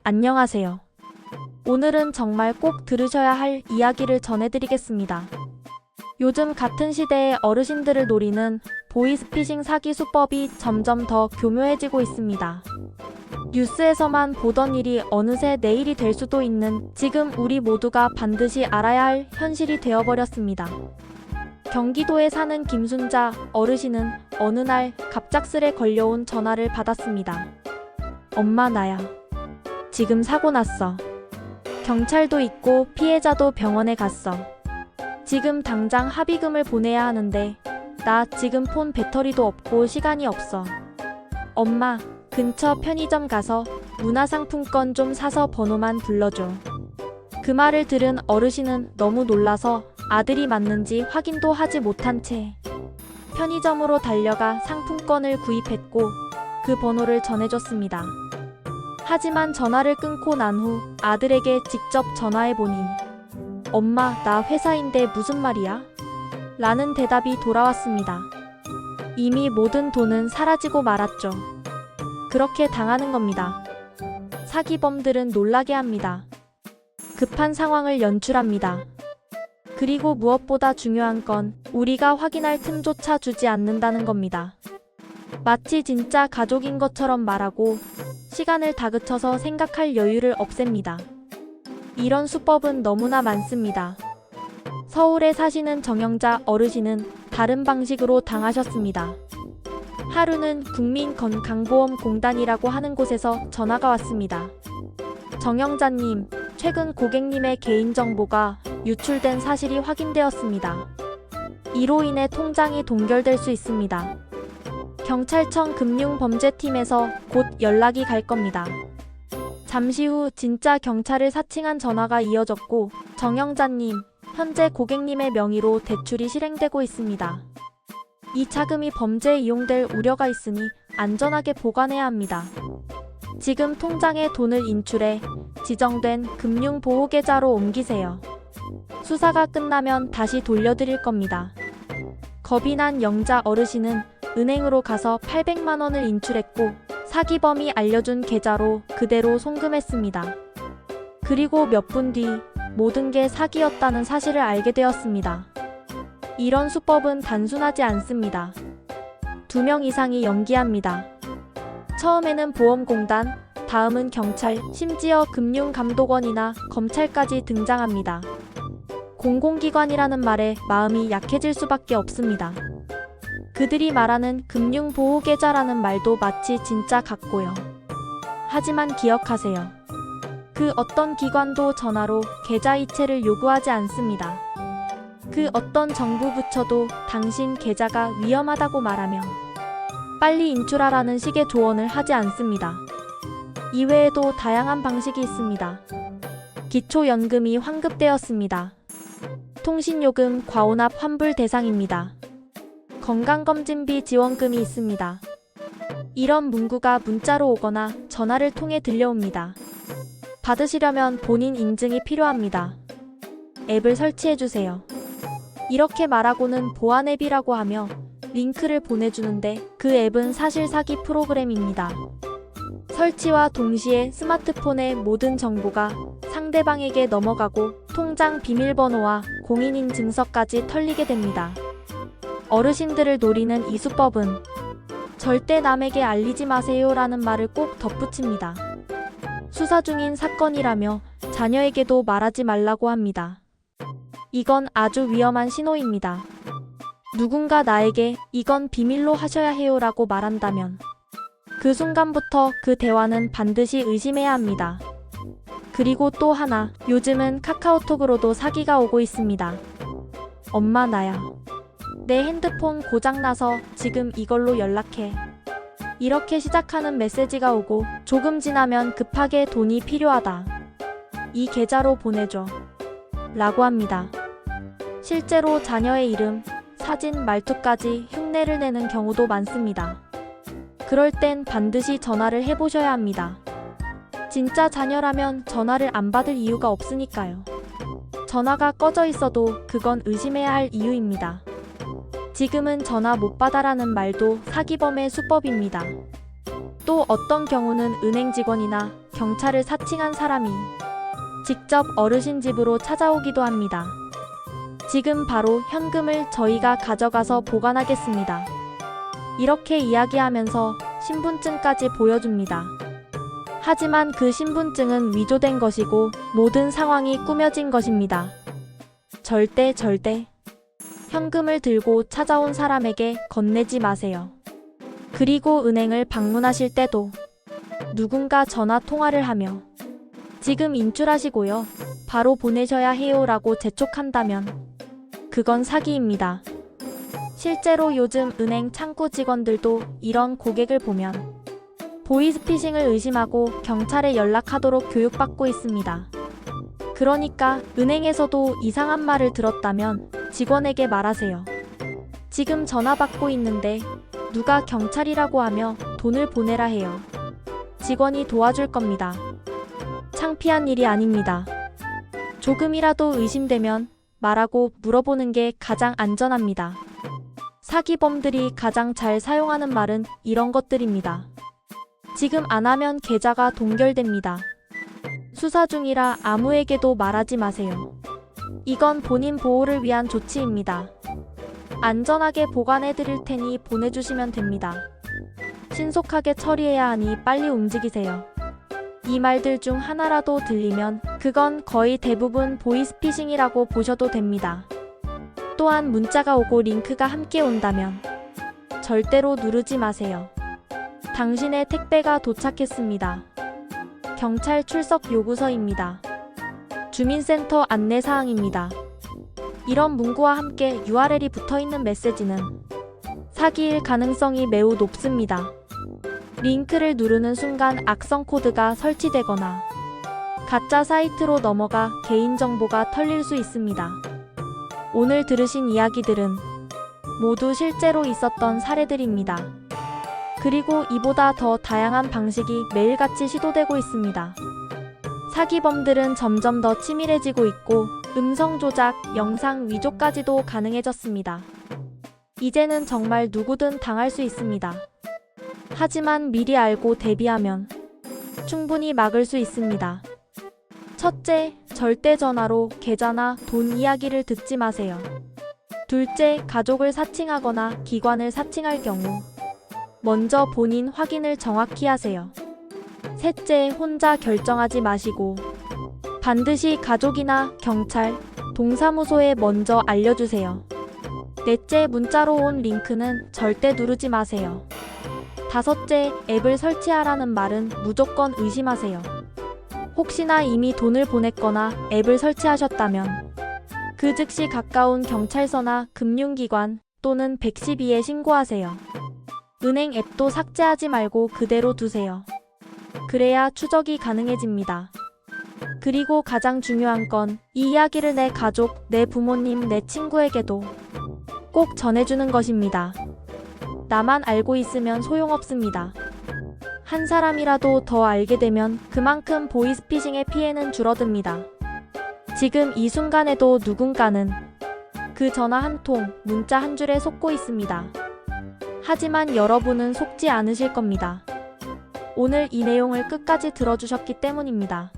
안녕하세요. 오늘은 정말 꼭 들으셔야 할 이야기를 전해드리겠습니다. 요즘 같은 시대의 어르신들을 노리는 보이스피싱 사기 수법이 점점 더 교묘해지고 있습니다. 뉴스에서만 보던 일이 어느새 내일이 될 수도 있는 지금 우리 모두가 반드시 알아야 할 현실이 되어버렸습니다. 경기도에 사는 김순자 어르신은 어느 날 갑작스레 걸려온 전화를 받았습니다. 엄마, 나야. 지금 사고 났어. 경찰도 있고 피해자도 병원에 갔어. 지금 당장 합의금을 보내야 하는데 나 지금 폰 배터리도 없고 시간이 없어. 엄마, 근처 편의점 가서 문화상품권 좀 사서 번호만 불러줘. 그 말을 들은 어르신은 너무 놀라서 아들이 맞는지 확인도 하지 못한 채 편의점으로 달려가 상품권을 구입했고 그 번호를 전해줬습니다. 하지만 전화를 끊고 난 후 아들에게 직접 전화해보니 엄마, 나 회사인데 무슨 말이야? 라는 대답이 돌아왔습니다. 이미 모든 돈은 사라지고 말았죠. 그렇게 당하는 겁니다. 사기범들은 놀라게 합니다. 급한 상황을 연출합니다. 그리고 무엇보다 중요한 건 우리가 확인할 틈조차 주지 않는다는 겁니다. 마치 진짜 가족인 것처럼 말하고 시간을 다그쳐서 생각할 여유를 없앱니다. 이런 수법은 너무나 많습니다. 서울에 사시는 정영자 어르신은 다른 방식으로 당하셨습니다. 하루는 국민건강보험공단이라고 하는 곳에서 전화가 왔습니다. 정영자님, 최근 고객님의 개인정보가 유출된 사실이 확인되었습니다. 이로 인해 통장이 동결될 수 있습니다. 경찰청 금융범죄팀에서 곧 연락이 갈 겁니다. 잠시 후 진짜 경찰을 사칭한 전화가 이어졌고, 정영자님, 현재 고객님의 명의로 대출이 실행되고 있습니다. 이 자금이 범죄에 이용될 우려가 있으니 안전하게 보관해야 합니다. 지금 통장에 돈을 인출해 지정된 금융보호계좌로 옮기세요. 수사가 끝나면 다시 돌려드릴 겁니다. 겁이 난 영자 어르신은 은행으로 가서 800만 원을 인출했고 사기범이 알려준 계좌로 그대로 송금했습니다. 그리고 몇 분 뒤 모든 게 사기였다는 사실을 알게 되었습니다. 이런 수법은 단순하지 않습니다. 2명 이상이 연기합니다. 처음에는 보험공단, 다음은 경찰, 심지어 금융감독원이나 검찰까지 등장합니다. 공공기관이라는 말에 마음이 약해질 수밖에 없습니다. 그들이 말하는 금융보호계좌라는 말도 마치 진짜 같고요. 하지만 기억하세요. 그 어떤 기관도 전화로 계좌 이체를 요구하지 않습니다. 그 어떤 정부 부처도 당신 계좌가 위험하다고 말하며 빨리 인출하라는 식의 조언을 하지 않습니다. 이외에도 다양한 방식이 있습니다. 기초연금이 환급되었습니다. 통신요금 과오납 환불 대상입니다. 건강검진비 지원금이 있습니다. 이런 문구가 문자로 오거나 전화를 통해 들려옵니다. 받으시려면 본인 인증이 필요합니다. 앱을 설치해주세요. 이렇게 말하고는 보안 앱이라고 하며 링크를 보내주는데 그 앱은 사실 사기 프로그램입니다. 설치와 동시에 스마트폰의 모든 정보가 상대방에게 넘어가고 통장 비밀번호와 공인인증서까지 털리게 됩니다. 어르신들을 노리는 이 수법은 절대 남에게 알리지 마세요 라는 말을 꼭 덧붙입니다. 수사 중인 사건이라며 자녀에게도 말하지 말라고 합니다. 이건 아주 위험한 신호입니다. 누군가 나에게 이건 비밀로 하셔야 해요 라고 말한다면 그 순간부터 그 대화는 반드시 의심해야 합니다. 그리고 또 하나, 요즘은 카카오톡으로도 사기가 오고 있습니다. 엄마, 나야. 내 핸드폰 고장나서 지금 이걸로 연락해. 이렇게 시작하는 메시지가 오고 조금 지나면 급하게 돈이 필요하다. 이 계좌로 보내줘. 라고 합니다. 실제로 자녀의 이름, 사진, 말투까지 흉내를 내는 경우도 많습니다. 그럴 땐 반드시 전화를 해보셔야 합니다. 진짜 자녀라면 전화를 안 받을 이유가 없으니까요. 전화가 꺼져 있어도 그건 의심해야 할 이유입니다. 지금은 전화 못 받아라는 말도 사기범의 수법입니다. 또 어떤 경우는 은행 직원이나 경찰을 사칭한 사람이 직접 어르신 집으로 찾아오기도 합니다. 지금 바로 현금을 저희가 가져가서 보관하겠습니다. 이렇게 이야기하면서 신분증까지 보여줍니다. 하지만 그 신분증은 위조된 것이고 모든 상황이 꾸며진 것입니다. 절대 현금을 들고 찾아온 사람에게 건네지 마세요. 그리고 은행을 방문하실 때도 누군가 전화 통화를 하며 지금 인출하시고요. 바로 보내셔야 해요 라고 재촉한다면 그건 사기입니다. 실제로 요즘 은행 창구 직원들도 이런 고객을 보면 보이스피싱을 의심하고 경찰에 연락하도록 교육받고 있습니다. 그러니까 은행에서도 이상한 말을 들었다면 직원에게 말하세요. 지금 전화 받고 있는데 누가 경찰이라고 하며 돈을 보내라 해요. 직원이 도와줄 겁니다. 창피한 일이 아닙니다. 조금이라도 의심되면 말하고 물어보는 게 가장 안전합니다. 사기범들이 가장 잘 사용하는 말은 이런 것들입니다. 지금 안 하면 계좌가 동결됩니다. 수사 중이라 아무에게도 말하지 마세요. 이건 본인 보호를 위한 조치입니다. 안전하게 보관해 드릴 테니 보내주시면 됩니다. 신속하게 처리해야 하니 빨리 움직이세요. 이 말들 중 하나라도 들리면 그건 거의 대부분 보이스피싱이라고 보셔도 됩니다. 또한 문자가 오고 링크가 함께 온다면 절대로 누르지 마세요. 당신의 택배가 도착했습니다. 경찰 출석 요구서입니다. 주민센터 안내사항입니다. 이런 문구와 함께 URL이 붙어있는 메시지는 사기일 가능성이 매우 높습니다. 링크를 누르는 순간 악성 코드가 설치되거나 가짜 사이트로 넘어가 개인정보가 털릴 수 있습니다. 오늘 들으신 이야기들은 모두 실제로 있었던 사례들입니다. 그리고 이보다 더 다양한 방식이 매일같이 시도되고 있습니다. 사기범들은 점점 더 치밀해지고 있고 음성 조작, 영상 위조까지도 가능해졌습니다. 이제는 정말 누구든 당할 수 있습니다. 하지만 미리 알고 대비하면 충분히 막을 수 있습니다. 첫째, 절대 전화로 계좌나 돈 이야기를 듣지 마세요. 둘째, 가족을 사칭하거나 기관을 사칭할 경우 먼저 본인 확인을 정확히 하세요. 셋째, 혼자 결정하지 마시고 반드시 가족이나 경찰, 동사무소에 먼저 알려주세요. 넷째, 문자로 온 링크는 절대 누르지 마세요. 다섯째, 앱을 설치하라는 말은 무조건 의심하세요. 혹시나 이미 돈을 보냈거나 앱을 설치하셨다면 그 즉시 가까운 경찰서나 금융기관 또는 112에 신고하세요. 은행 앱도 삭제하지 말고 그대로 두세요. 그래야 추적이 가능해집니다. 그리고 가장 중요한 건 이 이야기를 내 가족, 내 부모님, 내 친구에게도 꼭 전해주는 것입니다. 나만 알고 있으면 소용없습니다. 한 사람이라도 더 알게 되면 그만큼 보이스피싱의 피해는 줄어듭니다. 지금 이 순간에도 누군가는 그 전화 한 통, 문자 한 줄에 속고 있습니다. 하지만 여러분은 속지 않으실 겁니다. 오늘 이 내용을 끝까지 들어주셨기 때문입니다.